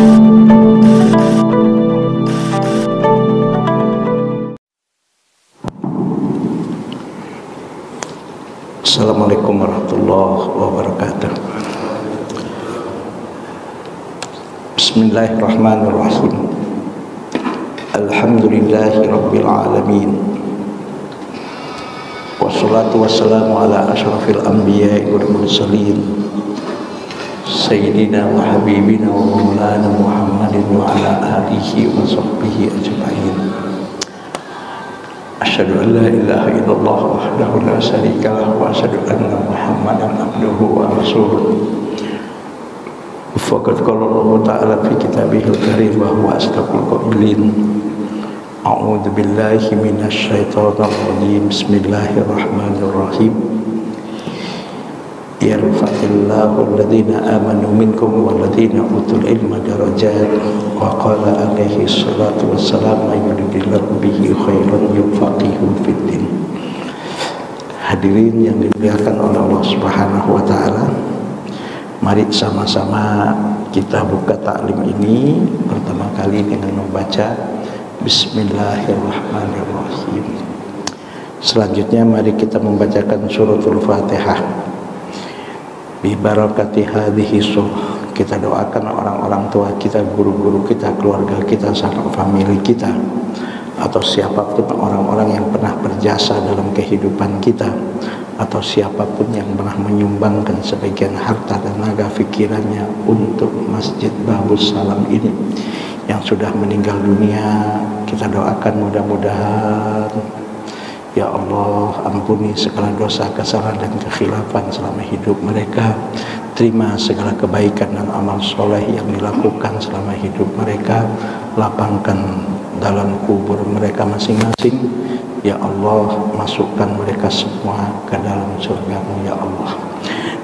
Assalamualaikum warahmatullahi wabarakatuh. Bismillahirrahmanirrahim. Alhamdulillahi rabbil alamin. Wassalatu wassalamu ala asyrafil anbiya'i wal mursalin Sayyidina wa habibina wa maulana Muhammadin wa ala alihi wa sahbihi ajma'in. Asyhadu an la ilaha illallah wahdahu la syarika lahu wa asyhadu anna Muhammadan abduhu wa rasuluh. Faqad qala Allah ta'ala fi kitabihil karim wa huwa asdaqul qailin. A'udzu billahi minasy syaithanir rajim. Bismillahirrahmanirrahim. Yarfa'illahu alladhina amanu minkum walladhina utul ilma darajat wa qala alaihi salatu wassalam ayyuridillahu bihi khairan yufaqihu fiddin. Hadirin yang dimuliakan oleh Allah Subhanahu wa taala, mari sama-sama kita buka taklim ini pertama kali dengan membaca Bismillahirrahmanirrahim. Selanjutnya mari kita membacakan suratul Fatihah. Bi barakati hadhihi surah, kita doakan orang-orang tua kita, guru-guru kita, keluarga kita, sanak famili kita, atau siapapun orang-orang yang pernah berjasa dalam kehidupan kita, atau siapapun yang pernah menyumbangkan sebagian harta dan tenaga pikirannya untuk Masjid Babus Salam ini yang sudah meninggal dunia. Kita doakan mudah-mudahan ya Allah ampuni segala dosa, kesalahan dan kekhilafan selama hidup mereka. Terima segala kebaikan dan amal soleh yang dilakukan selama hidup mereka. Lapangkan dalam kubur mereka masing-masing. Ya Allah, masukkan mereka semua ke dalam surga-Mu ya Allah.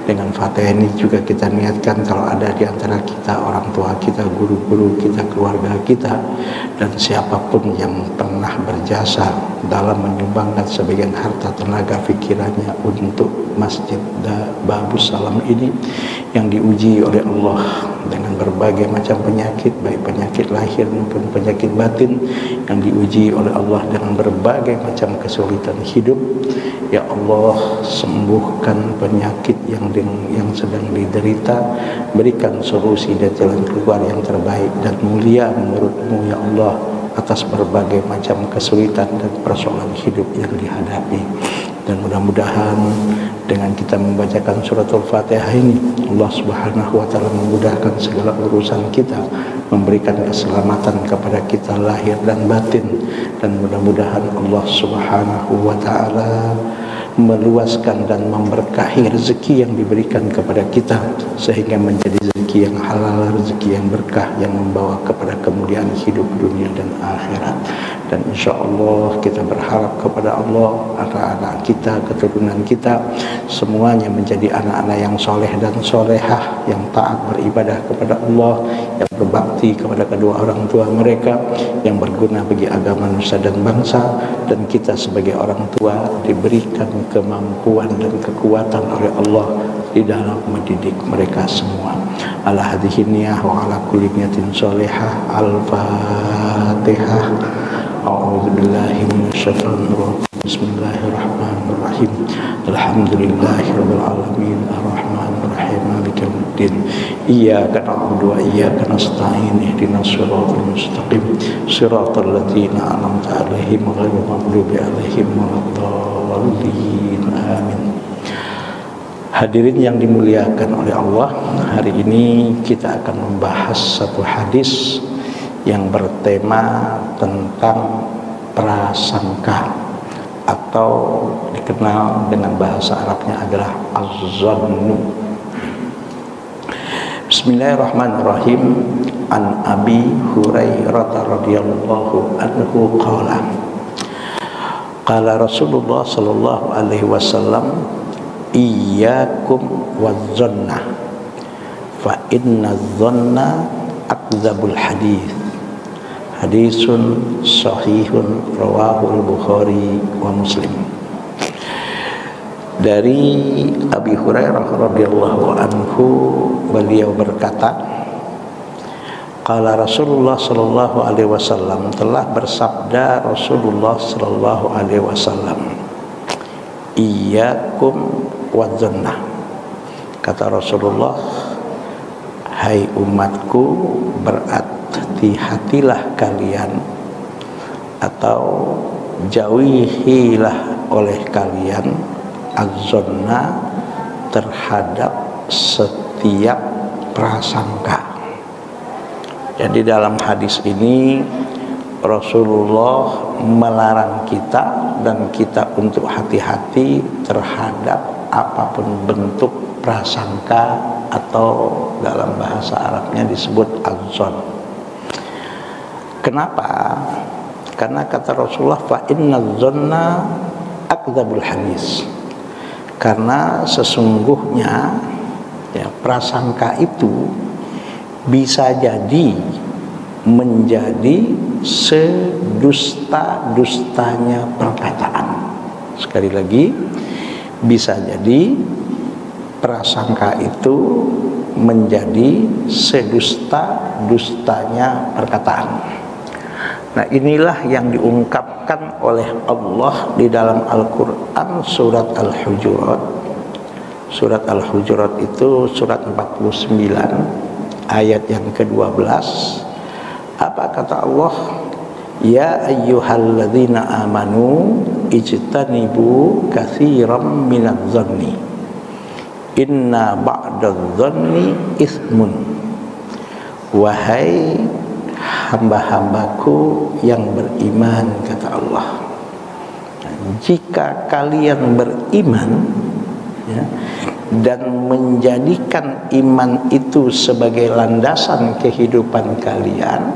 Dengan Fatihah ini juga kita niatkan kalau ada di antara kita, orang tua kita, guru-guru kita, keluarga kita, dan siapapun yang pernah berjasa dalam menyumbangkan sebagian harta, tenaga, pikirannya untuk Masjid Babus Salam ini yang diuji oleh Allah dengan berbagai macam penyakit, baik penyakit lahir maupun penyakit batin, yang diuji oleh Allah dengan berbagai macam kesulitan hidup. Ya Allah, sembuhkan penyakit yang sedang diderita, berikan solusi dan jalan keluar yang terbaik dan mulia menurut-Mu ya Allah atas berbagai macam kesulitan dan persoalan hidup yang dihadapi. Dan mudah-mudahan dengan kita membacakan suratul Fatihah ini, Allah Subhanahu wa taala memudahkan segala urusan kita, memberikan keselamatan kepada kita lahir dan batin, dan mudah-mudahan Allah Subhanahu wa taala meluaskan dan memberkahi rezeki yang diberikan kepada kita sehingga menjadi rezeki yang halal, rezeki yang berkah yang membawa kepada kemuliaan hidup dunia dan akhirat. Dan insya Allah kita berharap kepada Allah anak-anak kita, keturunan kita semuanya menjadi anak-anak yang soleh dan solehah, yang taat beribadah kepada Allah, yang berbakti kepada kedua orang tua mereka, yang berguna bagi agama nusa dan bangsa. Dan kita sebagai orang tua diberikan kemampuan dan kekuatan oleh Allah di dalam mendidik mereka semua. Ala hadhihi niyah wa ala kulli niyatin sholihah. Al-Fatihah. A'udzu billahi minasyaitonir rajim. Bismillahirrahmanirrahim. Alhamdulillahirabbil alamin arrahmanir rahim maliki yaumiddin. Iyyaka na'budu wa iyyaka nasta'in ihdinas siratal mustaqim siratal ladzina an'amta 'alaihim ghairil maghdubi 'alaihim waladdallin. Amin. Hadirin yang dimuliakan oleh Allah, hari ini kita akan membahas satu hadis yang bertema tentang prasangka, atau dikenal dengan bahasa Arabnya adalah az-zannu. Bismillahirrahmanirrahim. An Abi Hurairah radhiyallahu anhu qala qala Rasulullah sallallahu alaihi wasallam iyyakum waz-zanna fa inna az-zanna akdzabul hadits. Hadisun sahihun rawahul Bukhari wa Muslim. Dari Abi Hurairah radhiyallahu anhu, beliau berkata, Qala Rasulullah sallallahu alaihi wasallam, telah bersabda Rasulullah sallallahu alaihi wasallam, iyyakum wadzannah. Kata Rasulullah, hai umatku, berhati-hatilah kalian atau jauhilah oleh kalian az-zanna, terhadap setiap prasangka. Jadi dalam hadis ini Rasulullah melarang kita dan kita untuk hati-hati terhadap apapun bentuk prasangka atau dalam bahasa Arabnya disebut az-zann. Kenapa? Karena kata Rasulullah, fa innaz zanna akdzabul hadis. Karena sesungguhnya ya, prasangka itu bisa jadi menjadi sedusta-dustanya perkataan. Sekali lagi, bisa jadi prasangka itu menjadi sedusta-dustanya perkataan. Nah, inilah yang diungkapkan oleh Allah di dalam Al-Quran surat Al-Hujurat. Surat Al-Hujurat itu surat 49 ayat yang ke-12. Apa kata Allah? Ya ayyuhalladzina amanu ijtanibu katsiran minadz-dzanni inna ba'dadz-dzanni ismun. Wahai hamba-hambaku yang beriman, kata Allah, jika kalian beriman ya, dan menjadikan iman itu sebagai landasan kehidupan kalian,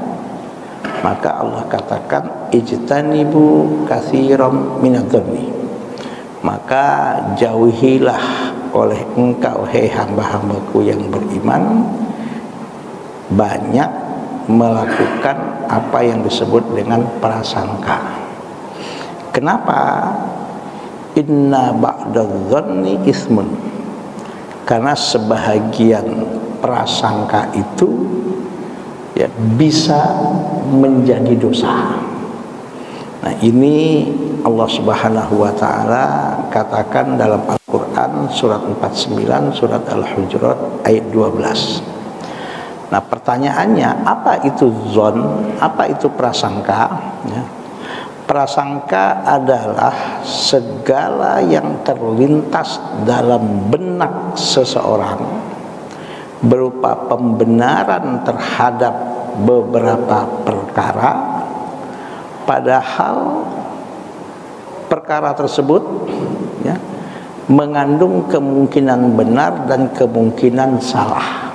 maka Allah katakan ijtanibu katsiran minadz-dzanni, maka jauhilah oleh engkau, hai hamba-hambaku yang beriman, banyak melakukan apa yang disebut dengan prasangka. Kenapa? Inna ba'dadz-dzanni ismun. Karena sebahagian prasangka itu ya bisa menjadi dosa. Nah, ini Allah Subhanahu wa taala katakan dalam Al-Qur'an surat 49 surat Al-Hujurat ayat 12. Nah, pertanyaannya, apa itu dzon? Apa itu prasangka? Ya. Prasangka adalah segala yang terlintas dalam benak seseorang berupa pembenaran terhadap beberapa perkara, padahal perkara tersebut ya, mengandung kemungkinan benar dan kemungkinan salah.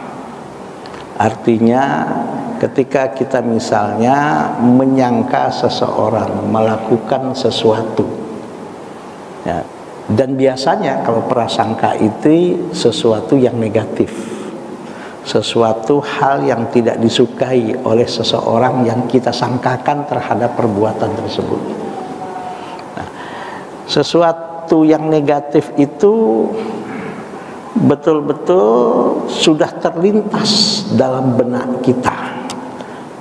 Artinya ketika kita misalnya menyangka seseorang melakukan sesuatu ya, dan biasanya kalau prasangka itu sesuatu yang negatif, sesuatu hal yang tidak disukai oleh seseorang yang kita sangkakan terhadap perbuatan tersebut. Nah, sesuatu yang negatif itu betul-betul sudah terlintas dalam benak kita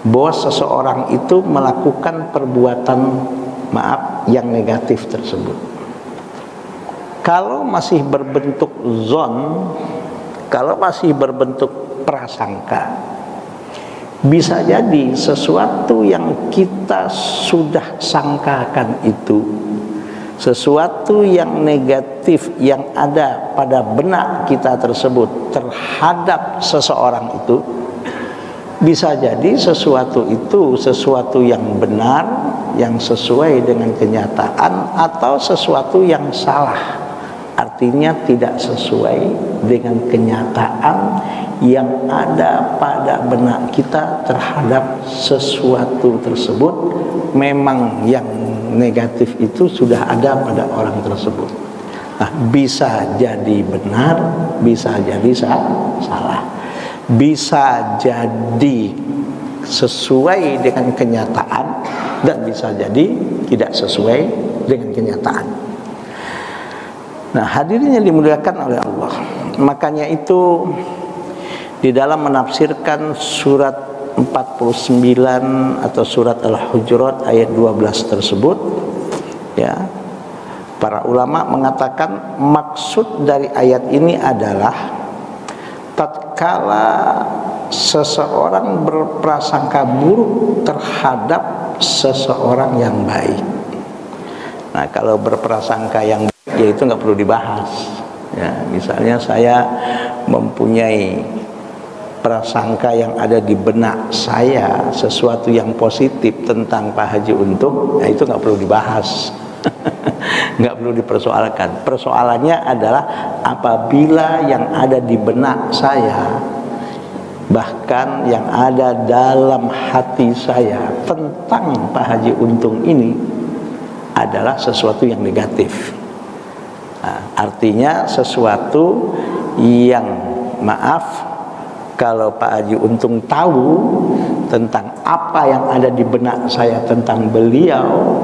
bahwa seseorang itu melakukan perbuatan yang negatif tersebut. Kalau masih berbentuk zon, kalau masih berbentuk prasangka, bisa jadi sesuatu yang kita sudah sangkakan itu, sesuatu yang negatif yang ada pada benak kita tersebut terhadap seseorang itu, bisa jadi sesuatu itu sesuatu yang benar, yang sesuai dengan kenyataan, atau sesuatu yang salah, artinya tidak sesuai dengan kenyataan yang ada pada benak kita terhadap sesuatu tersebut. Memang yang negatif itu sudah ada pada orang tersebut. Nah, bisa jadi benar, bisa jadi salah, bisa jadi sesuai dengan kenyataan, dan bisa jadi tidak sesuai dengan kenyataan. Nah, hadirin yang dimuliakan oleh Allah, makanya itu di dalam menafsirkan surat 49 atau surat Al-Hujurat ayat 12 tersebut, ya, para ulama mengatakan maksud dari ayat ini adalah tatkala seseorang berprasangka buruk terhadap seseorang yang baik. Nah, kalau berprasangka yang baik, ya itu nggak perlu dibahas. Ya, misalnya saya mempunyai prasangka yang ada di benak saya sesuatu yang positif tentang Pak Haji Untung, ya itu nggak perlu dibahas. Nggak perlu dipersoalkan. Persoalannya adalah apabila yang ada di benak saya, bahkan yang ada dalam hati saya tentang Pak Haji Untung ini adalah sesuatu yang negatif. Nah, artinya sesuatu yang, maaf, kalau Pak Haji Untung tahu tentang apa yang ada di benak saya tentang beliau,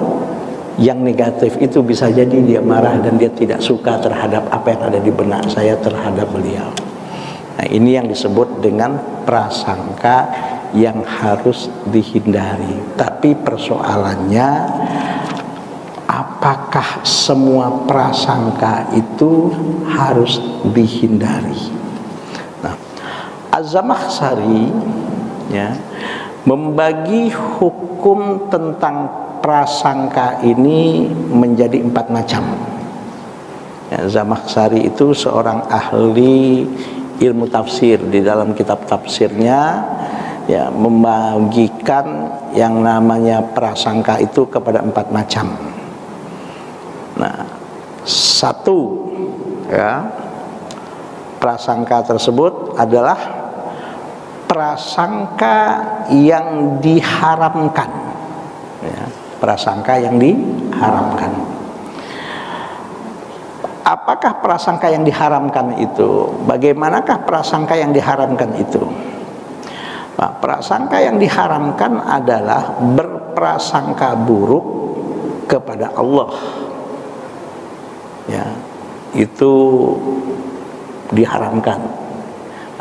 yang negatif itu bisa jadi dia marah dan dia tidak suka terhadap apa yang ada di benak saya terhadap beliau. Nah, ini yang disebut dengan prasangka yang harus dihindari. Tapi persoalannya, apakah semua prasangka itu harus dihindari? Nah, Az-Zamakhsyari, ya, membagi hukum tentang prasangka ini menjadi 4 macam. Ya, Zamakhsyari itu seorang ahli ilmu tafsir. Di dalam kitab tafsirnya, ya, membagikan yang namanya prasangka itu kepada 4 macam. Nah, satu, ya, prasangka tersebut adalah prasangka yang diharamkan, ya, prasangka yang diharamkan. Apakah prasangka yang diharamkan itu? Bagaimanakah prasangka yang diharamkan itu? Nah, prasangka yang diharamkan adalah berprasangka buruk kepada Allah, ya, itu diharamkan.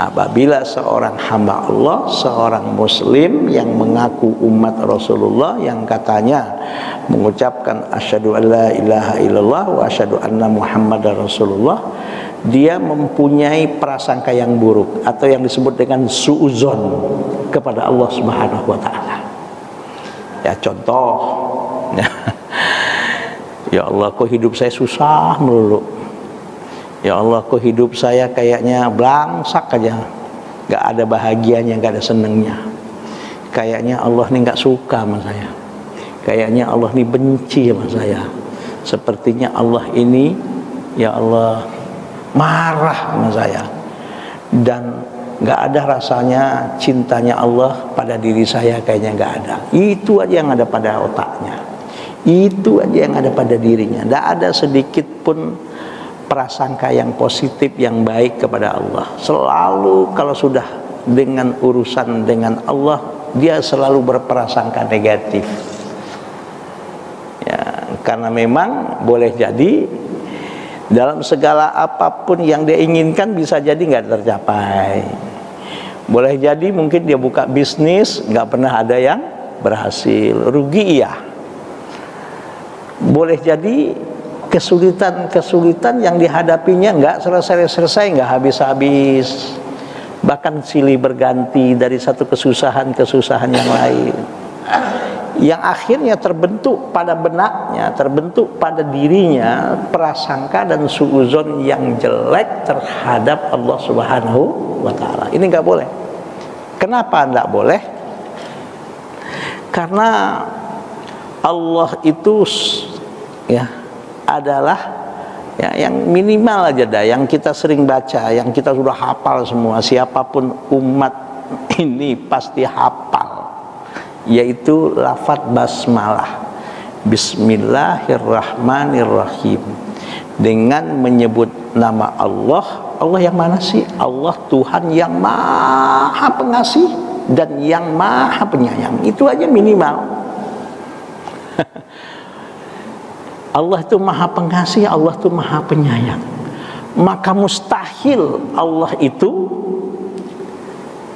Apabila seorang hamba Allah, seorang muslim yang mengaku umat Rasulullah, yang katanya mengucapkan asyhadu alla ilaha illallah wa asyhadu anna muhammadar rasulullah, dia mempunyai prasangka yang buruk atau yang disebut dengan suudzon kepada Allah Subhanahu wa taala. Ya, contoh, ya Allah, kok hidup saya susah melulu. Ya Allah, kok hidup saya kayaknya blangsak aja, gak ada bahagianya, gak ada senengnya. Kayaknya Allah nih gak suka sama saya. Kayaknya Allah nih benci sama saya. Sepertinya Allah ini, ya Allah, marah sama saya. Dan gak ada rasanya cintanya Allah pada diri saya, kayaknya gak ada. Itu aja yang ada pada otaknya. Itu aja yang ada pada dirinya. Gak ada sedikit pun prasangka yang positif, yang baik kepada Allah. Selalu kalau sudah dengan urusan dengan Allah, dia selalu berprasangka negatif. Ya, karena memang boleh jadi dalam segala apapun yang dia inginkan bisa jadi nggak tercapai. Boleh jadi mungkin dia buka bisnis, nggak pernah ada yang berhasil, rugi iya. Boleh jadi kesulitan-kesulitan yang dihadapinya nggak selesai-selesai, nggak habis-habis, bahkan silih berganti dari satu kesusahan-kesusahan yang lain, yang akhirnya terbentuk pada benaknya, terbentuk pada dirinya prasangka dan suudzon yang jelek terhadap Allah Subhanahu wa taala. Ini nggak boleh. Kenapa nggak boleh? Karena Allah itu, ya, adalah, ya, yang minimal aja dah, yang kita sering baca, yang kita sudah hafal semua, siapapun umat ini pasti hafal, yaitu lafaz basmalah, Bismillahirrahmanirrahim. Dengan menyebut nama Allah. Allah yang mana sih? Allah Tuhan yang maha pengasih dan yang maha penyayang. Itu aja minimal. Allah itu maha pengasih, Allah itu maha penyayang. Maka mustahil Allah itu,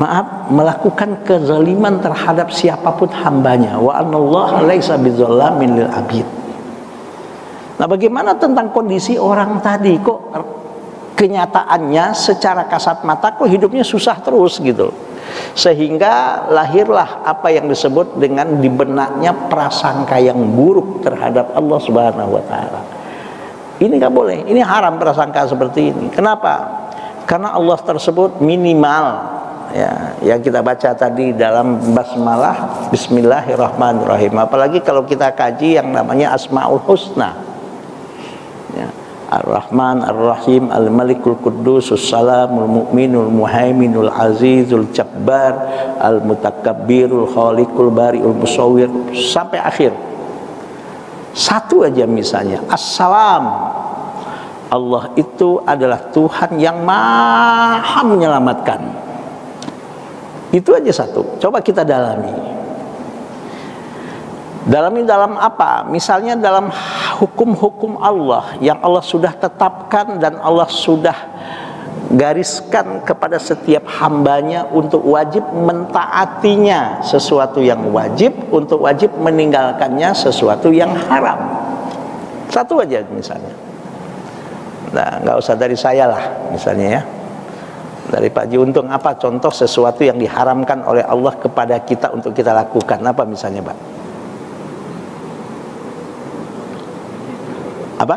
maaf, melakukan kezaliman terhadap siapapun hambanya. Wa anallaha laisa bizzallamin lil abid. Nah, bagaimana tentang kondisi orang tadi? Kok kenyataannya secara kasat mata kok hidupnya susah terus gitu, sehingga lahirlah apa yang disebut dengan di benaknya prasangka yang buruk terhadap Allah Subhanahu wa taala. Ini nggak boleh, ini haram prasangka seperti ini. Kenapa? Karena Allah tersebut minimal, ya, yang kita baca tadi dalam basmalah Bismillahirrahmanirrahim. Apalagi kalau kita kaji yang namanya Asmaul Husna, ya, Ar-Rahman, Ar-Rahim, Al-Malikul Qudusus Salamul Mu'minul Muhaiminul Azizul Jabbar, Al-Mutakabbirul Khaliqul Bari'ul Musawwir, sampai akhir. Satu aja misalnya, Assalam. Allah itu adalah Tuhan yang maha menyelamatkan. Itu aja satu. Coba kita dalami. Dalam apa? Misalnya dalam hukum-hukum Allah yang Allah sudah tetapkan dan Allah sudah gariskan kepada setiap hambanya untuk wajib mentaatinya sesuatu yang wajib, untuk wajib meninggalkannya sesuatu yang haram. Satu aja misalnya. Nah, nggak usah dari saya lah misalnya ya. Dari Pak Ji Untung, apa contoh sesuatu yang diharamkan oleh Allah kepada kita untuk kita lakukan? Apa misalnya, Pak? Apa?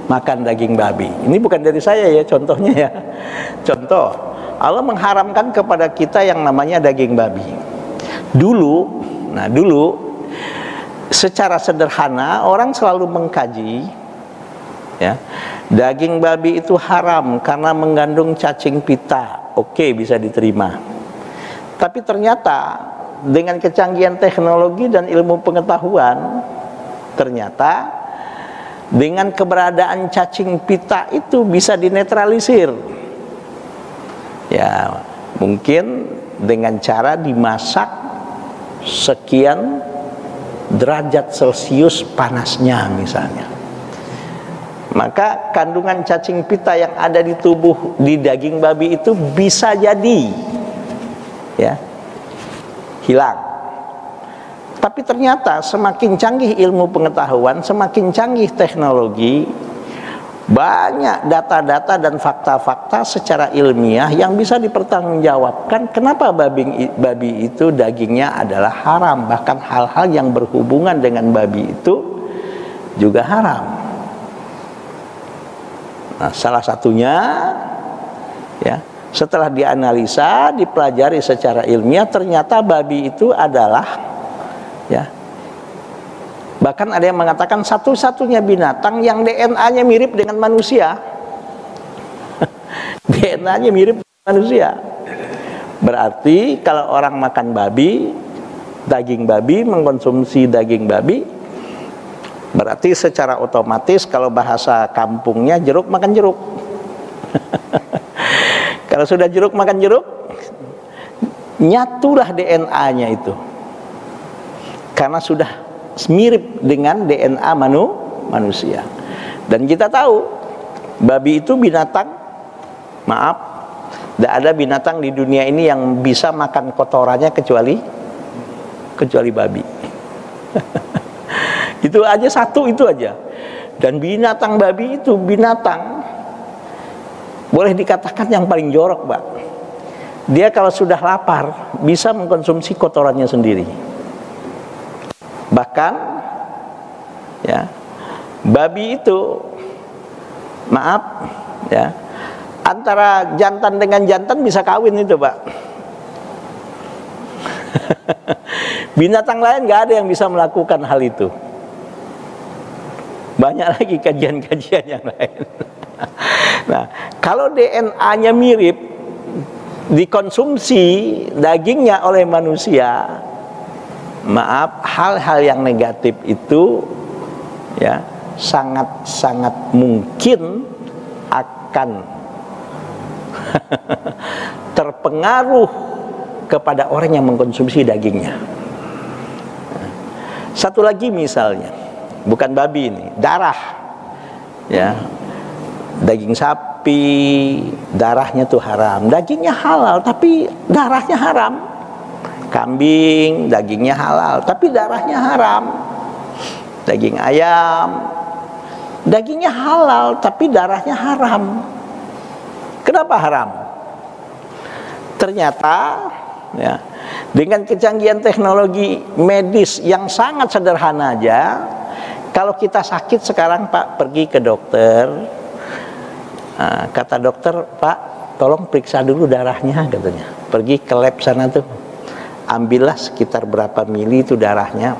Makan daging babi. Ini bukan dari saya ya contohnya ya. Contoh, Allah mengharamkan kepada kita yang namanya daging babi. Dulu secara sederhana orang selalu mengkaji, ya, daging babi itu haram karena mengandung cacing pita. Oke, bisa diterima. Tapi ternyata dengan kecanggihan teknologi dan ilmu pengetahuan, ternyata dengan keberadaan cacing pita itu bisa dinetralisir. Ya, mungkin dengan cara dimasak sekian derajat Celcius panasnya misalnya. Maka kandungan cacing pita yang ada di tubuh di daging babi itu bisa jadi, ya, hilang. Tapi ternyata semakin canggih ilmu pengetahuan, semakin canggih teknologi, banyak data-data dan fakta-fakta secara ilmiah yang bisa dipertanggungjawabkan kenapa babi itu dagingnya adalah haram. Bahkan hal-hal yang berhubungan dengan babi itu juga haram. Nah, salah satunya, ya, setelah dianalisa, dipelajari secara ilmiah, ternyata babi itu adalah, ya, bahkan ada yang mengatakan satu-satunya binatang yang DNA-nya mirip dengan manusia. DNA-nya mirip dengan manusia. Berarti kalau orang makan babi, daging babi, mengkonsumsi daging babi, berarti secara otomatis kalau bahasa kampungnya jeruk makan jeruk. Kalau sudah jeruk makan jeruk, nyatulah DNA-nya itu. Karena sudah mirip dengan DNA manusia. Dan kita tahu babi itu binatang, maaf, tidak ada binatang di dunia ini yang bisa makan kotorannya kecuali babi. Itu aja, satu itu aja. Dan binatang babi itu binatang boleh dikatakan yang paling jorok, Pak. Dia kalau sudah lapar bisa mengkonsumsi kotorannya sendiri. Bahkan, ya, babi itu, maaf, ya, antara jantan dengan jantan bisa kawin itu, Pak. Binatang lain nggak ada yang bisa melakukan hal itu. Banyak lagi kajian-kajian yang lain. Nah, kalau DNA-nya mirip, dikonsumsi dagingnya oleh manusia, maaf, hal-hal yang negatif itu, ya, sangat-sangat mungkin akan terpengaruh kepada orang yang mengkonsumsi dagingnya. Satu lagi misalnya, bukan babi ini, darah, ya, daging sapi, tapi darahnya tuh haram. Dagingnya halal tapi darahnya haram. Kambing dagingnya halal tapi darahnya haram. Daging ayam dagingnya halal tapi darahnya haram. Kenapa haram? Ternyata ya, dengan kecanggihan teknologi medis yang sangat sederhana aja, kalau kita sakit sekarang Pak pergi ke dokter, kata dokter, Pak tolong periksa dulu darahnya katanya. Pergi ke lab sana tuh, ambillah sekitar berapa mili itu darahnya,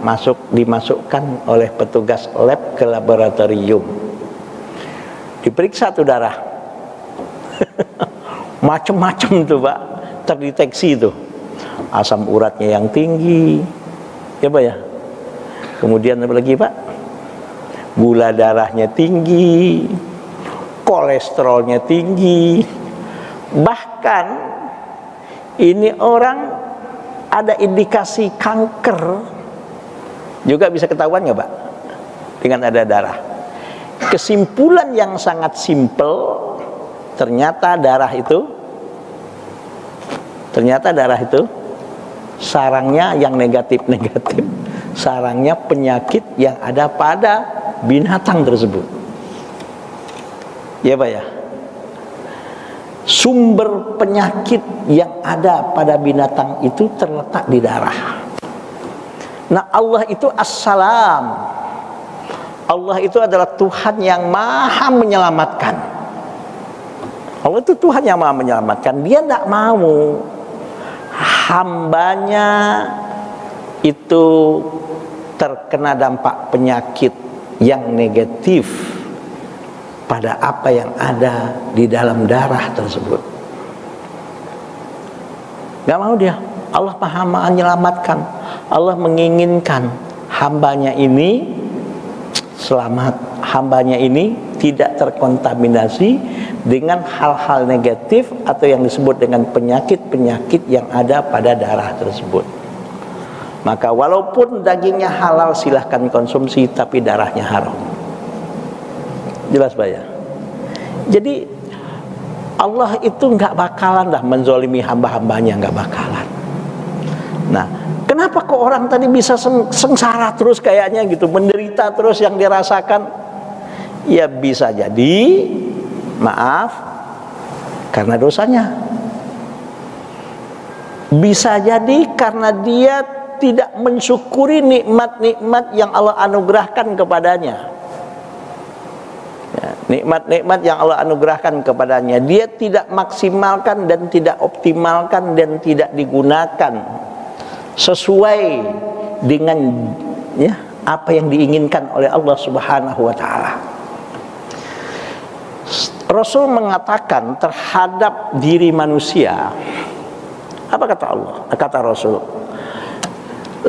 dimasukkan oleh petugas lab ke laboratorium, diperiksa tuh darah. Macem-macem tuh Pak, terdeteksi tuh asam uratnya yang tinggi, ya Pak ya. Kemudian apa lagi Pak? Gula darahnya tinggi, kolesterolnya tinggi. Bahkan ini orang ada indikasi kanker juga bisa ketahuan nggak Pak? Dengan ada darah. Kesimpulan yang sangat simpel, ternyata darah itu sarangnya yang negatif-negatif, sarangnya penyakit yang ada pada binatang tersebut. Ya Pak ya. Sumber penyakit yang ada pada binatang itu terletak di darah. Nah, Allah itu As-Salam. Allah itu adalah Tuhan yang maha menyelamatkan. Allah itu Tuhan yang maha menyelamatkan. Dia tidak mau hambanya itu terkena dampak penyakit yang negatif pada apa yang ada di dalam darah tersebut. Gak mau dia. Allah maha menyelamatkan. Allah menginginkan hambanya ini selamat, hambanya ini tidak terkontaminasi dengan hal-hal negatif atau yang disebut dengan penyakit-penyakit yang ada pada darah tersebut. Maka walaupun dagingnya halal silahkan konsumsi, tapi darahnya haram. Jelas Pak ya? Jadi Allah itu nggak bakalan dah menzolimi hamba-hambanya, nggak bakalan. Nah, kenapa kok orang tadi bisa sengsara terus kayaknya gitu, menderita terus yang dirasakan? Ya bisa jadi, maaf, karena dosanya. Bisa jadi karena dia tidak mensyukuri nikmat-nikmat yang Allah anugerahkan kepadanya. Ya, nikmat-nikmat yang Allah anugerahkan kepadanya, dia tidak maksimalkan dan tidak optimalkan dan tidak digunakan sesuai dengan ya, apa yang diinginkan oleh Allah Subhanahu wa taala. Rasul mengatakan terhadap diri manusia, apa kata Allah? Kata Rasul,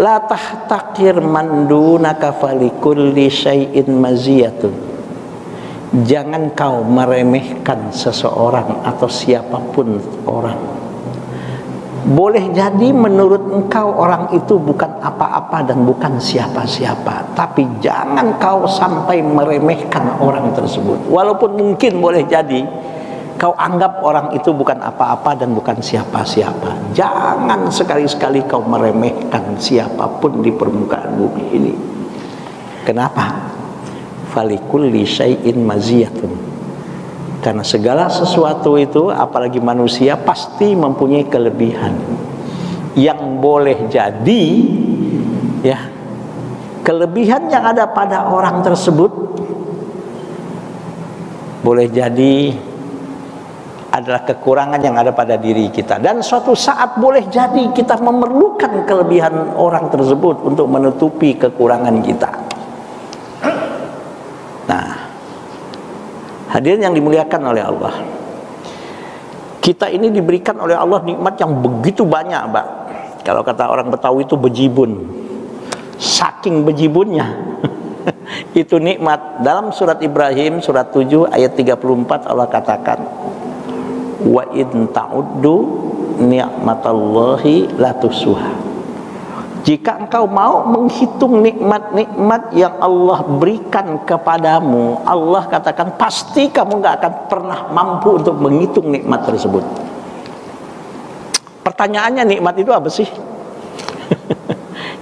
la tahtakir man dunaka falikulli syai'in maziyatun. Jangan kau meremehkan seseorang atau siapapun orang. Boleh jadi menurut engkau orang itu bukan apa-apa dan bukan siapa-siapa, tapi jangan kau sampai meremehkan orang tersebut. Walaupun mungkin boleh jadi kau anggap orang itu bukan apa-apa dan bukan siapa-siapa. Jangan sekali-sekali kau meremehkan siapapun di permukaan bumi ini. Kenapa? Falikulli syai'in maziyatun. Karena segala sesuatu itu, apalagi manusia, pasti mempunyai kelebihan yang boleh jadi ya, kelebihan yang ada pada orang tersebut boleh jadi adalah kekurangan yang ada pada diri kita, dan suatu saat boleh jadi kita memerlukan kelebihan orang tersebut untuk menutupi kekurangan kita. Nah, hadirin yang dimuliakan oleh Allah, kita ini diberikan oleh Allah nikmat yang begitu banyak, Mbak. Kalau kata orang Betawi itu bejibun. Saking bejibunnya itu nikmat. Dalam surat Ibrahim surat 7 ayat 34 Allah katakan, wa in ta'uddu ni'matallahi la tuhsuha. Jika engkau mau menghitung nikmat-nikmat yang Allah berikan kepadamu, Allah katakan pasti kamu gak akan pernah mampu untuk menghitung nikmat tersebut. Pertanyaannya, nikmat itu apa sih?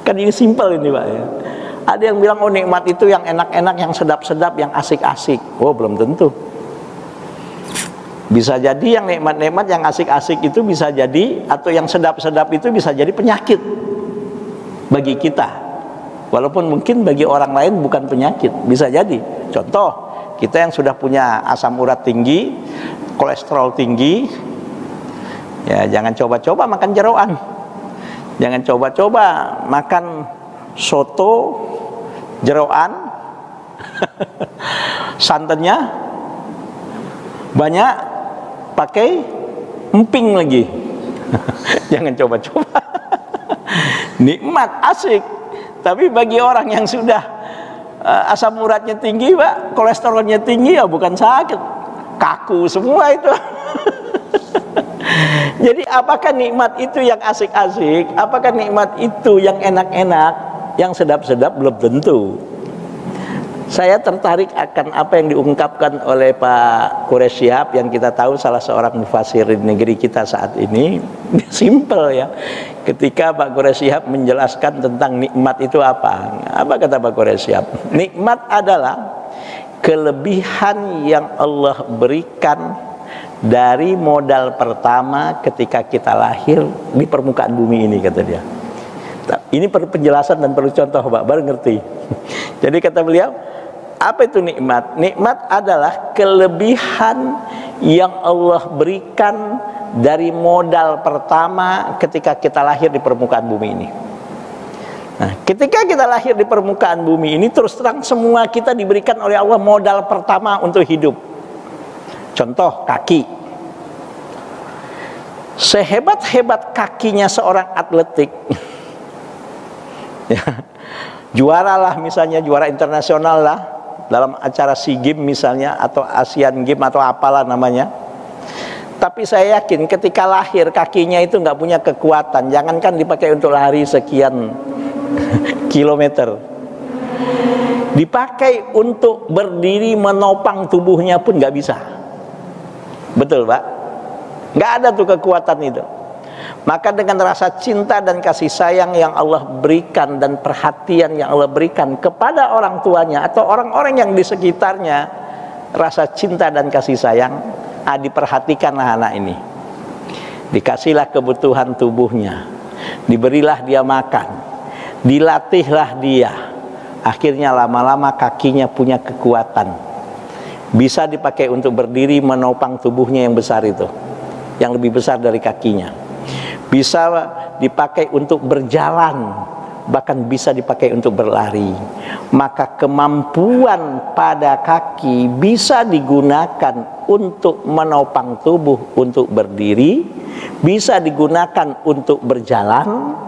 Kan ini simpel ini Pak ya. Ada yang bilang, oh nikmat itu yang enak-enak, yang sedap-sedap, yang asik-asik. Oh belum tentu. Bisa jadi yang nikmat-nikmat, yang asik-asik itu bisa jadi, atau yang sedap-sedap itu bisa jadi penyakit bagi kita. Walaupun mungkin bagi orang lain bukan penyakit, bisa jadi. Contoh, kita yang sudah punya asam urat tinggi, kolesterol tinggi, ya jangan coba-coba makan jeroan. Jangan coba-coba makan soto jeroan. Santannya banyak, pakai emping lagi. Jangan coba-coba. Nikmat, asik. Tapi bagi orang yang sudah asam uratnya tinggi Pak, kolesterolnya tinggi, ya bukan sakit, kaku semua itu. Jadi apakah nikmat itu yang asik-asik, apakah nikmat itu yang enak-enak, yang sedap-sedap? Belum tentu. Saya tertarik akan apa yang diungkapkan oleh Pak Quraish Shihab, yang kita tahu salah seorang mufasir di negeri kita saat ini. Simple ya. Ketika Pak Quraish Shihab menjelaskan tentang nikmat itu apa kata Pak Quraish Shihab? Nikmat adalah kelebihan yang Allah berikan dari modal pertama ketika kita lahir di permukaan bumi ini, kata dia. Ini perlu penjelasan dan perlu contoh Pak, baru ngerti. Jadi kata beliau, apa itu nikmat? Nikmat adalah kelebihan yang Allah berikan dari modal pertama ketika kita lahir di permukaan bumi ini. Nah, ketika kita lahir di permukaan bumi ini, terus terang semua kita diberikan oleh Allah modal pertama untuk hidup. Contoh, kaki. Sehebat-hebat kakinya seorang atletik, ya, juara lah misalnya, juara internasional lah dalam acara SEA Games misalnya, atau Asian Games atau apalah namanya. Tapi saya yakin ketika lahir kakinya itu nggak punya kekuatan, jangankan dipakai untuk lari sekian kilometer, dipakai untuk berdiri menopang tubuhnya pun nggak bisa. Betul Pak? Nggak ada tuh kekuatan itu. Maka dengan rasa cinta dan kasih sayang yang Allah berikan dan perhatian yang Allah berikan kepada orang tuanya atau orang-orang yang di sekitarnya, rasa cinta dan kasih sayang, diperhatikanlah anak ini, dikasihlah kebutuhan tubuhnya, diberilah dia makan, dilatihlah dia, akhirnya lama-lama kakinya punya kekuatan, bisa dipakai untuk berdiri menopang tubuhnya yang besar itu, yang lebih besar dari kakinya, bisa dipakai untuk berjalan, bahkan bisa dipakai untuk berlari. Maka kemampuan pada kaki bisa digunakan untuk menopang tubuh untuk berdiri, bisa digunakan untuk berjalan.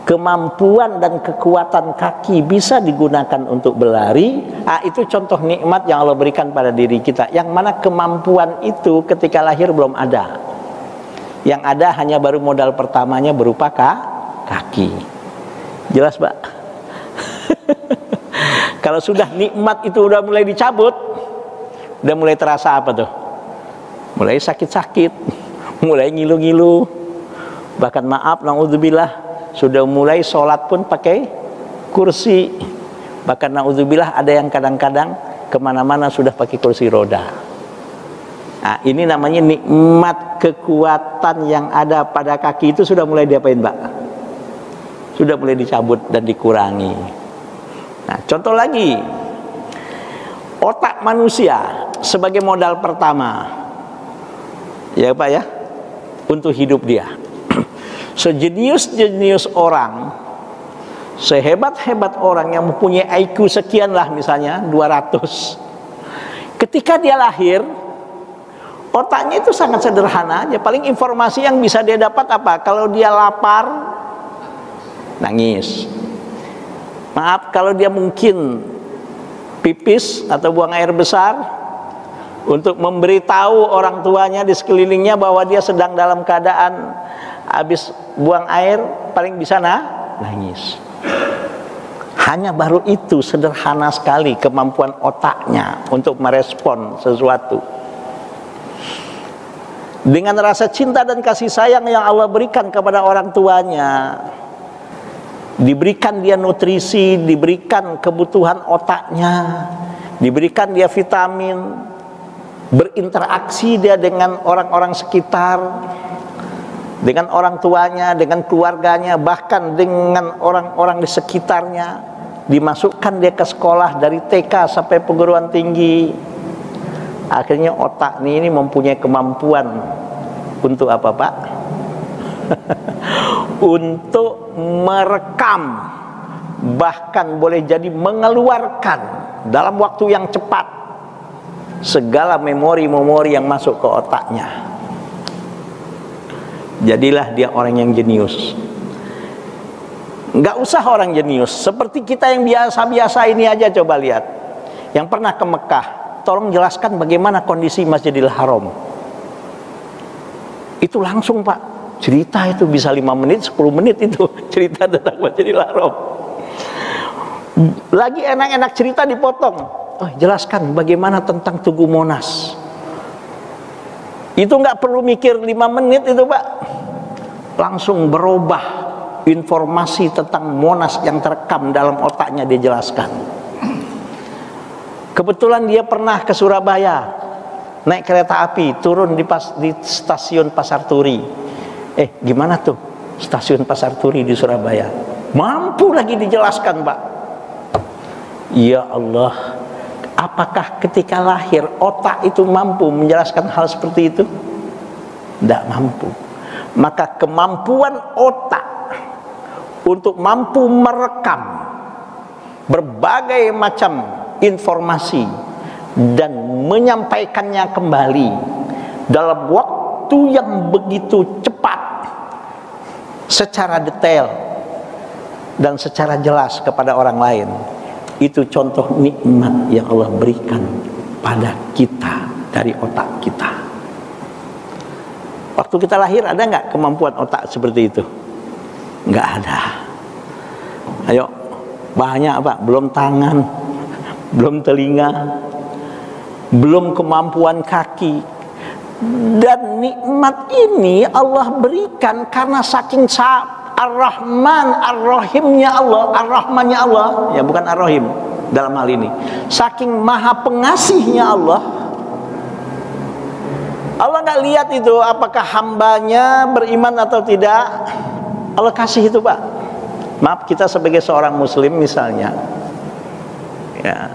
Kemampuan dan kekuatan kaki bisa digunakan untuk berlari. Itu contoh nikmat yang Allah berikan pada diri kita, yang mana kemampuan itu ketika lahir belum ada. Yang ada hanya baru modal pertamanya berupa kaki. Jelas Pak? Kalau sudah nikmat itu udah mulai dicabut, udah mulai terasa apa tuh? Mulai sakit-sakit, mulai ngilu-ngilu, bahkan maaf, na'udzubillah, sudah mulai sholat pun pakai kursi, bahkan na'udzubillah ada yang kadang-kadang kemana-mana sudah pakai kursi roda. Nah, ini namanya nikmat kekuatan yang ada pada kaki itu sudah mulai diapain Pak? Sudah mulai dicabut dan dikurangi. Nah, contoh lagi, otak manusia sebagai modal pertama, ya Pak ya, untuk hidup dia. Sejenius-jenius orang, sehebat-hebat orang yang mempunyai IQ sekian lah misalnya 200, ketika dia lahir, otaknya itu sangat sederhana aja. Paling informasi yang bisa dia dapat apa? Kalau dia lapar, nangis. Maaf, kalau dia mungkin pipis atau buang air besar, untuk memberitahu orang tuanya di sekelilingnya bahwa dia sedang dalam keadaan habis buang air, paling bisa nangis. Hanya baru itu, sederhana sekali kemampuan otaknya untuk merespon sesuatu. Dengan rasa cinta dan kasih sayang yang Allah berikan kepada orang tuanya, diberikan dia nutrisi, diberikan kebutuhan otaknya, diberikan dia vitamin, berinteraksi dia dengan orang-orang sekitar, dengan orang tuanya, dengan keluarganya, bahkan dengan orang-orang di sekitarnya. Dimasukkan dia ke sekolah dari TK sampai perguruan tinggi. Akhirnya otak ini mempunyai kemampuan untuk apa, Pak? Untuk merekam, bahkan boleh jadi mengeluarkan dalam waktu yang cepat segala memori-memori yang masuk ke otaknya. Jadilah dia orang yang jenius. Nggak usah orang jenius, seperti kita yang biasa-biasa ini aja. Coba lihat, yang pernah ke Mekah, tolong jelaskan bagaimana kondisi Masjidil Haram. Itu langsung, Pak, cerita itu bisa 5 menit, 10 menit itu cerita tentang Masjidil Haram. Lagi enak-enak cerita dipotong. Oh, jelaskan bagaimana tentang Tugu Monas. Itu nggak perlu mikir 5 menit itu, Pak. Langsung berubah informasi tentang Monas yang terekam dalam otaknya dia jelaskan. Kebetulan dia pernah ke Surabaya, naik kereta api, turun di stasiun Pasar Turi. Gimana tuh stasiun Pasar Turi di Surabaya? Mampu lagi dijelaskan, Pak. Ya Allah, apakah ketika lahir otak itu mampu menjelaskan hal seperti itu? Tidak mampu. Maka kemampuan otak untuk mampu merekam berbagai macam informasi dan menyampaikannya kembali dalam waktu yang begitu cepat, secara detail dan secara jelas kepada orang lain. Itu contoh nikmat yang Allah berikan pada kita dari otak kita. Waktu kita lahir ada nggak kemampuan otak seperti itu? Nggak ada. Ayo, banyak, Pak. Belum tangan, belum telinga, belum kemampuan kaki. Dan nikmat ini Allah berikan karena saking Ar-Rahman, Ar-Rahimnya Allah, Ar-Rahmannya Allah, ya bukan Ar-Rahim dalam hal ini. Saking maha pengasihnya Allah. Allah nggak lihat itu apakah hambanya beriman atau tidak. Allah kasih itu, Pak. Maaf, kita sebagai seorang muslim misalnya, ya,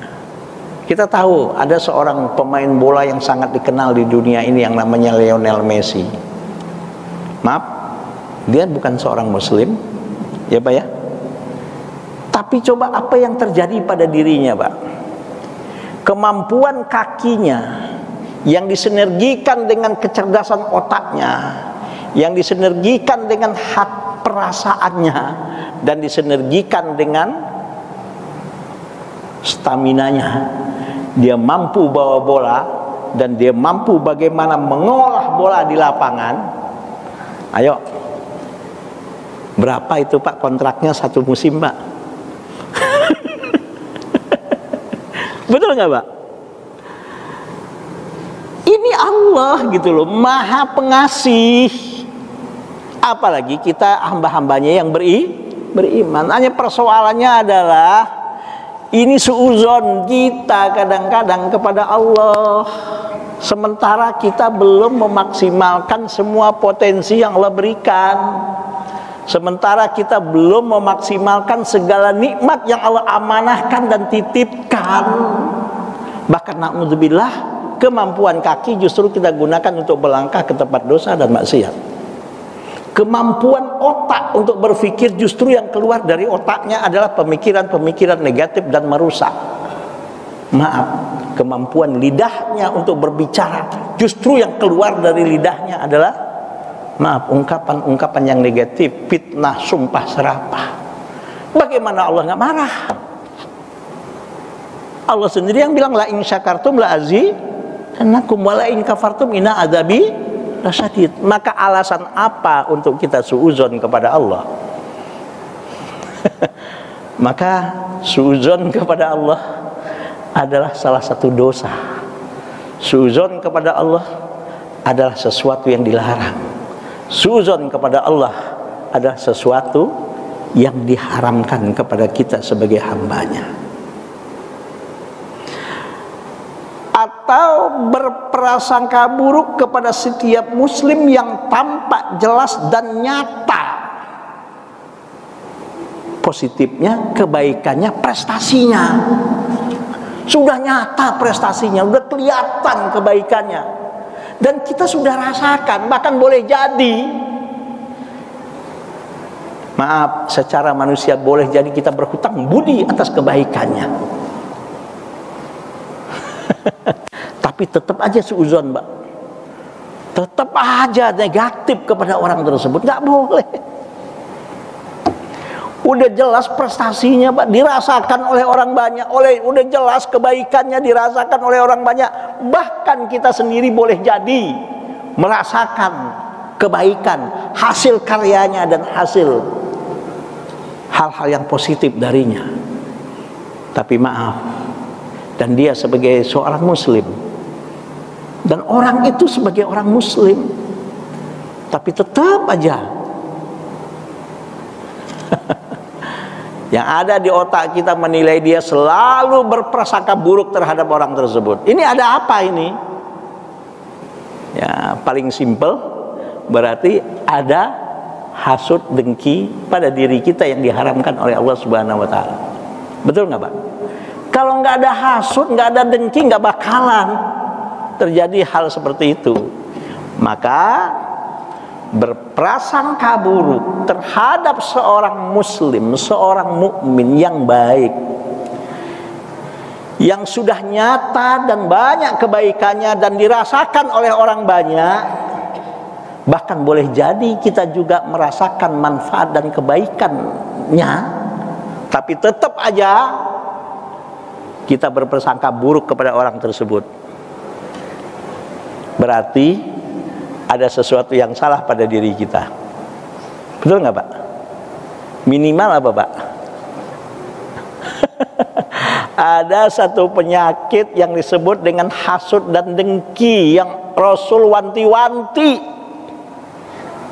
kita tahu ada seorang pemain bola yang sangat dikenal di dunia ini yang namanya Lionel Messi. Maaf, dia bukan seorang muslim, ya Pak ya. Tapi coba apa yang terjadi pada dirinya, Pak? Kemampuan kakinya yang disinergikan dengan kecerdasan otaknya, yang disinergikan dengan hak perasaannya, dan disinergikan dengan staminanya. Dia mampu bawa bola dan dia mampu bagaimana mengolah bola di lapangan. Ayo, berapa itu, Pak, kontraknya satu musim, Pak? Betul nggak, Pak? Ini Allah gitu loh, maha pengasih. Apalagi kita hamba-hambanya yang beriman. Hanya persoalannya adalah ini suuzon kita kadang-kadang kepada Allah, sementara kita belum memaksimalkan semua potensi yang Allah berikan, sementara kita belum memaksimalkan segala nikmat yang Allah amanahkan dan titipkan. Bahkan na'udzubillah, kemampuan kaki justru kita gunakan untuk melangkah ke tempat dosa dan maksiat. Kemampuan otak untuk berpikir justru yang keluar dari otaknya adalah pemikiran-pemikiran negatif dan merusak. Maaf, kemampuan lidahnya untuk berbicara justru yang keluar dari lidahnya adalah, maaf, ungkapan-ungkapan yang negatif, fitnah, sumpah serapah. Bagaimana Allah nggak marah? Allah sendiri yang bilang, la in syakartum la azidannakum wa la in kafartum inna adzabi lasyadid. Maka alasan apa untuk kita suuzon kepada Allah? Maka suudzon kepada Allah adalah salah satu dosa. Suudzon kepada Allah adalah sesuatu yang dilarang. Suudzon kepada Allah adalah sesuatu yang diharamkan kepada kita sebagai hambanya. Atau berprasangka buruk kepada setiap muslim yang tampak jelas dan nyata positifnya, kebaikannya, prestasinya. Sudah nyata prestasinya, sudah kelihatan kebaikannya, dan kita sudah rasakan, bahkan boleh jadi, maaf, secara manusia boleh jadi kita berhutang budi atas kebaikannya. Tapi tetap aja suudzon, Mbak. Tetap aja negatif kepada orang tersebut, nggak boleh. Udah jelas prestasinya, Pak, dirasakan oleh orang banyak, udah jelas kebaikannya dirasakan oleh orang banyak. Bahkan kita sendiri boleh jadi merasakan kebaikan, hasil karyanya dan hasil hal-hal yang positif darinya. Tapi maaf, dan dia sebagai seorang muslim, dan orang itu sebagai orang muslim, tapi tetap aja yang ada di otak kita menilai dia selalu berprasangka buruk terhadap orang tersebut. Ini ada apa ini? Ya, paling simpel, berarti ada hasud, dengki pada diri kita yang diharamkan oleh Allah Subhanahu wa taala. Betul nggak, Pak? Kalau nggak ada hasud, nggak ada dengki, nggak bakalan terjadi hal seperti itu. Maka berprasangka buruk terhadap seorang muslim, seorang mukmin yang baik, yang sudah nyata dan banyak kebaikannya dan dirasakan oleh orang banyak, bahkan boleh jadi kita juga merasakan manfaat dan kebaikannya, tapi tetap aja kita berprasangka buruk kepada orang tersebut. Berarti ada sesuatu yang salah pada diri kita. Betul nggak, Pak? Minimal apa, Pak? Ada satu penyakit yang disebut dengan hasud dan dengki yang Rasul wanti-wanti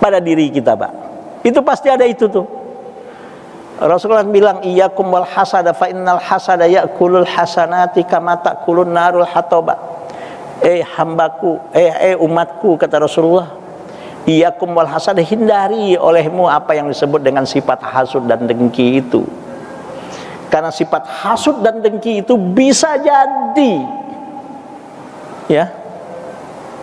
pada diri kita, Pak. Itu pasti ada itu tuh. Rasulullah bilang, iyyakum wal hasada fa innal hasada ya'kulul hasanati kama ta'kulun narul hataba. Hambaku, umatku, kata Rasulullah, iyyakum wal hasad, hindari olehmu apa yang disebut dengan sifat hasud dan dengki itu. Karena sifat hasud dan dengki itu bisa jadi ya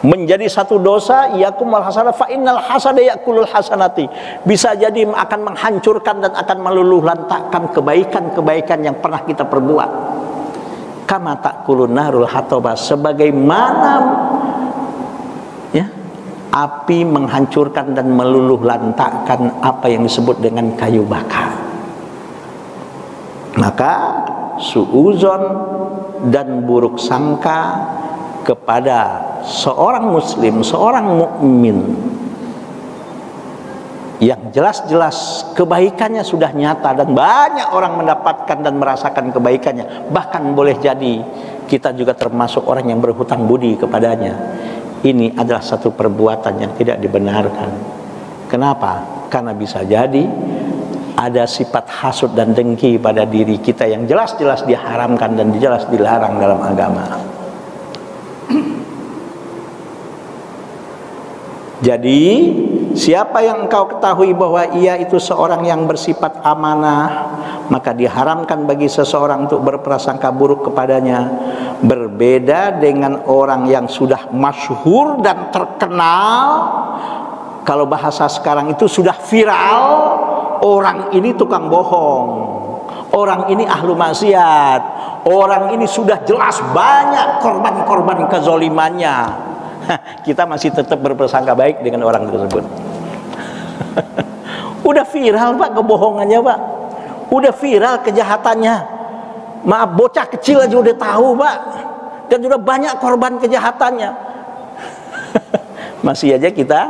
menjadi satu dosa. Iyyakum wal hasad fa innal hasada ya'kulul hasanati. Bisa jadi akan menghancurkan dan akan meluluh lantakkan kebaikan-kebaikan yang pernah kita perbuat. Kama ta'kulun narul hataba, sebagaimana ya api menghancurkan dan meluluh lantakkan apa yang disebut dengan kayu bakar. Maka suudzon dan buruk sangka kepada seorang muslim, seorang mukmin yang jelas-jelas kebaikannya sudah nyata dan banyak orang mendapatkan dan merasakan kebaikannya, bahkan boleh jadi kita juga termasuk orang yang berhutang budi kepadanya. Ini adalah satu perbuatan yang tidak dibenarkan. Kenapa? Karena bisa jadi ada sifat hasud dan dengki pada diri kita yang jelas-jelas diharamkan dan jelas dilarang dalam agama. Jadi siapa yang engkau ketahui bahwa ia itu seorang yang bersifat amanah, maka diharamkan bagi seseorang untuk berprasangka buruk kepadanya. Berbeda dengan orang yang sudah masyhur dan terkenal, kalau bahasa sekarang itu sudah viral, orang ini tukang bohong, orang ini ahlu maksiat, orang ini sudah jelas banyak korban-korban kezolimannya. Kita masih tetap berprasangka baik dengan orang tersebut. Udah viral, Pak, kebohongannya, Pak. Udah viral kejahatannya. Maaf, bocah kecil aja udah tahu, Pak. Dan sudah banyak korban kejahatannya. Masih aja kita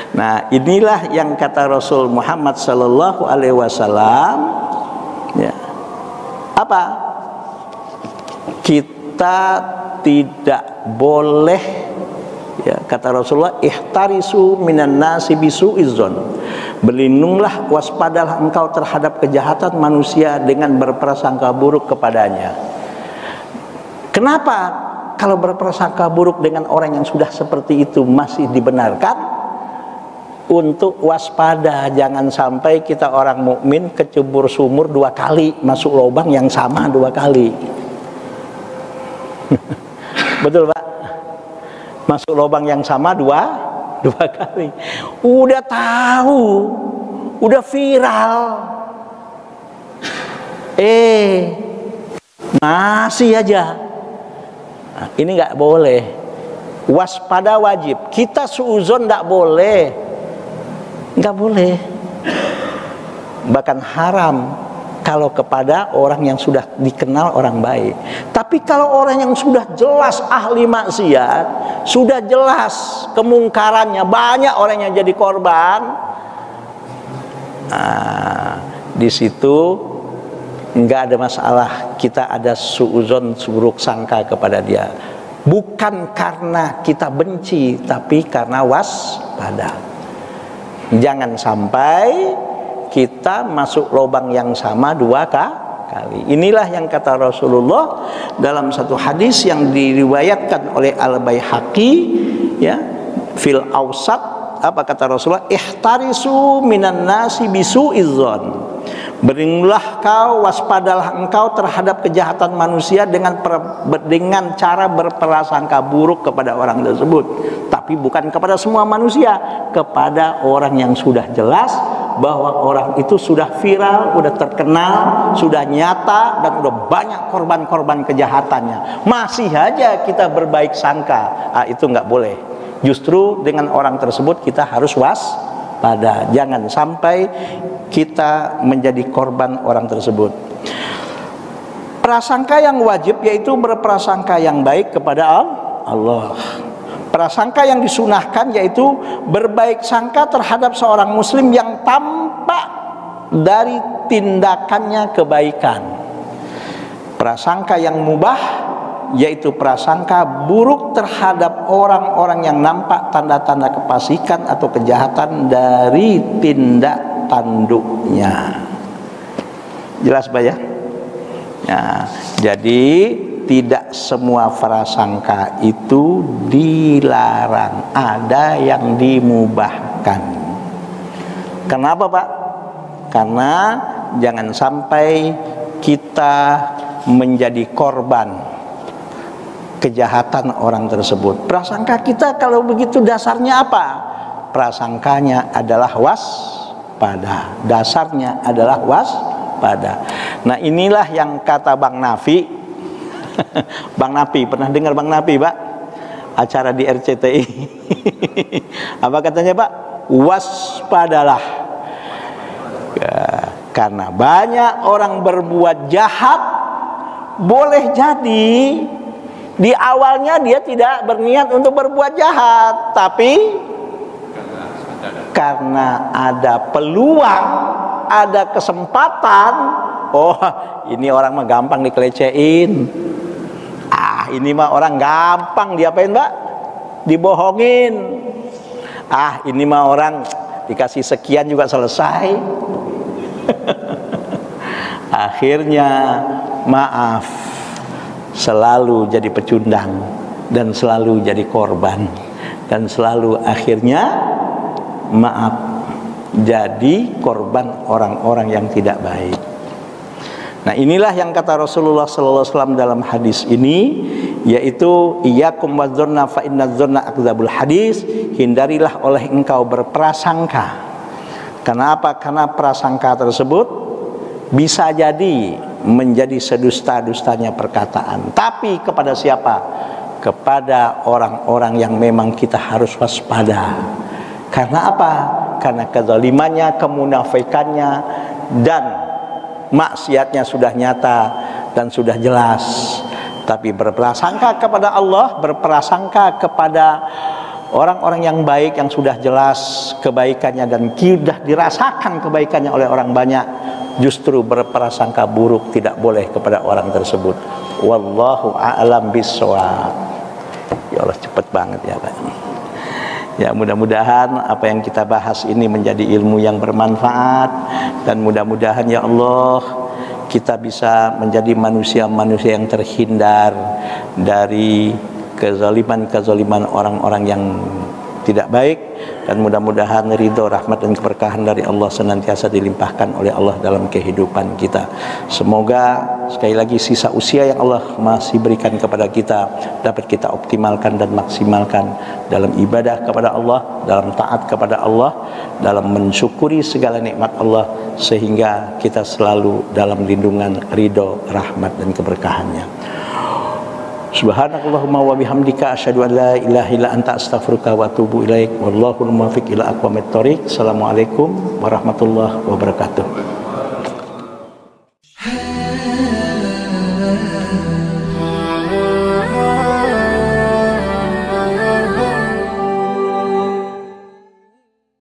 Nah, inilah yang kata Rasul Muhammad sallallahu alaihi wasallam, ya. Apa? Kita tidak boleh, ya, kata Rasulullah, ihtarisu minan nasi bisu'izzon. Berlindunglah, waspadalah engkau terhadap kejahatan manusia dengan berprasangka buruk kepadanya. Kenapa kalau berprasangka buruk dengan orang yang sudah seperti itu masih dibenarkan? Untuk waspada, jangan sampai kita orang mukmin kecebur sumur 2 kali, masuk lubang yang sama 2 kali. Betul Pak? Masuk lubang yang sama dua kali. Udah tahu, udah viral, masih aja. Nah, ini nggak boleh. Waspada wajib. Kita suuzon nggak boleh. Nggak boleh, bahkan haram kalau kepada orang yang sudah dikenal orang baik. Tapi kalau orang yang sudah jelas ahli maksiat, sudah jelas kemungkarannya, banyak orang yang jadi korban, di situ nggak ada masalah. Kita ada suuzon, buruk sangka kepada dia, bukan karena kita benci, tapi karena waspada. Jangan sampai kita masuk lubang yang sama 2 kali. Inilah yang kata Rasulullah dalam satu hadis yang diriwayatkan oleh Al-Baihaqi, ya, fil Awsat. Apa kata Rasulullah? Ihtarisu minan nasi bisu'izzon. Berlindunglah kau, waspadalah engkau terhadap kejahatan manusia dengan cara berprasangka buruk kepada orang tersebut. Tapi bukan kepada semua manusia, kepada orang yang sudah jelas bahwa orang itu sudah viral, sudah terkenal, sudah nyata, dan sudah banyak korban-korban kejahatannya. Masih aja kita berbaik sangka, itu nggak boleh. Justru dengan orang tersebut kita harus waspada, jangan sampai kita menjadi korban orang tersebut. Prasangka yang wajib yaitu berprasangka yang baik kepada Allah. Prasangka yang disunahkan yaitu berbaik sangka terhadap seorang muslim yang tampak dari tindakannya kebaikan. Prasangka yang mubah yaitu prasangka buruk terhadap orang-orang yang nampak tanda-tanda kefasikan atau kejahatan dari tindak tanduknya. Jelas Pak ya? Ya, jadi tidak semua prasangka itu dilarang, ada yang dimubahkan. Kenapa Pak? Karena jangan sampai kita menjadi korban kejahatan orang tersebut. Prasangka kita kalau begitu dasarnya apa? Prasangkanya adalah waspada. Dasarnya adalah waspada. Nah, inilah yang kata Bang Nafi. Bang Nafi, pernah dengar Bang Nafi, Pak? Acara di RCTI. Apa katanya, Pak? Waspadalah. Ya, karena banyak orang berbuat jahat, boleh jadi di awalnya dia tidak berniat untuk berbuat jahat, tapi karena ada peluang, ada kesempatan, oh ini orang mah gampang dikelecehin, ini mah orang gampang diapain Mbak? Dibohongin, ini mah orang dikasih sekian juga selesai. Akhirnya maaf, selalu jadi pecundang dan selalu jadi korban, dan selalu akhirnya maaf jadi korban orang-orang yang tidak baik. Nah, inilah yang kata Rasulullah SAW dalam hadis ini, yaitu iyyakum wadzanna fa innadz-dzanna akdzabul hadis. Hindarilah oleh engkau berprasangka. Kenapa? Karena prasangka tersebut bisa jadi menjadi sedusta-dustanya perkataan. Tapi kepada siapa? Kepada orang-orang yang memang kita harus waspada. Karena apa? Karena kezalimannya, kemunafikannya, dan maksiatnya sudah nyata dan sudah jelas. Tapi berprasangka kepada Allah, berprasangka kepada Orang-orang yang baik, yang sudah jelas kebaikannya dan sudah dirasakan kebaikannya oleh orang banyak, justru berprasangka buruk tidak boleh kepada orang tersebut. Wallahu a'lam bishawab. Ya Allah, cepat banget ya Pak. Ya, mudah-mudahan apa yang kita bahas ini menjadi ilmu yang bermanfaat, dan mudah-mudahan ya Allah kita bisa menjadi manusia-manusia yang terhindar dari kezaliman-kezaliman orang-orang yang tidak baik, dan mudah-mudahan ridho, rahmat dan keberkahan dari Allah senantiasa dilimpahkan oleh Allah dalam kehidupan kita. Semoga sekali lagi sisa usia yang Allah masih berikan kepada kita dapat kita optimalkan dan maksimalkan dalam ibadah kepada Allah, dalam taat kepada Allah, dalam mensyukuri segala nikmat Allah, sehingga kita selalu dalam lindungan ridho, rahmat dan keberkahannya. Subhanakallahumma wa bihamdika asyhadu an la ilaha illa anta astaghfiruka wa atubu ilaik. Wallahul muwaffiq ila aqwamit thoriq. Assalamualaikum warahmatullahi wabarakatuh.